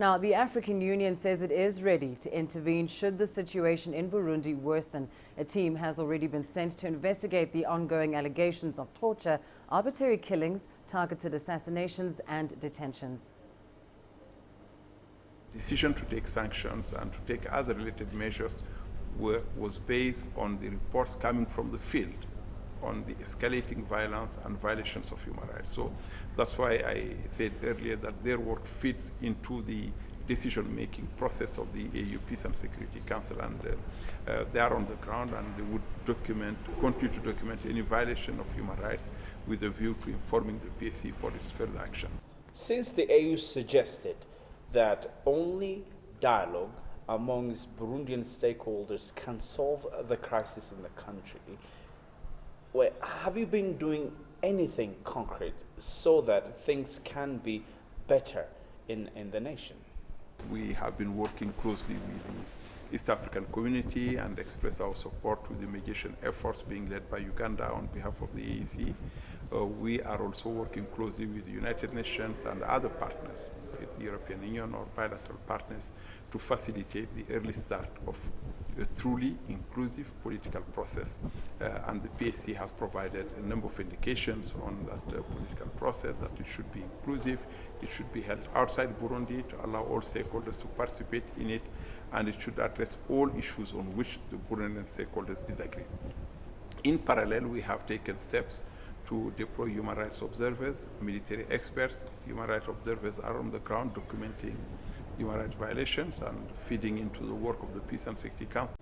Now, the African Union says it is ready to intervene should the situation in Burundi worsen. A team has already been sent to investigate the ongoing allegations of torture, arbitrary killings, targeted assassinations and detentions. Decision to take sanctions and to take other related measures was based on the reports coming from the field on the escalating violence and violations of human rights. So that's why I said earlier that their work fits into the decision-making process of the AU Peace and Security Council, and they are on the ground and they would continue to document any violation of human rights with a view to informing the PSC for its further action. Since the AU suggested that only dialogue amongst Burundian stakeholders can solve the crisis in the country, have you been doing anything concrete so that things can be better in the nation? We have been working closely with the East African community and express our support to the mediation efforts being led by Uganda on behalf of the AEC. We are also working closely with the United Nations and other partners, the European Union or bilateral partners, to facilitate the early start of a truly inclusive political process. And the PSC has provided a number of indications on that political process, that it should be inclusive, it should be held outside Burundi to allow all stakeholders to participate in it, and it should address all issues on which the Burundian stakeholders disagree. In parallel, we have taken steps to deploy human rights observers, military experts. Human rights observers are on the ground documenting human rights violations and feeding into the work of the Peace and Security Council.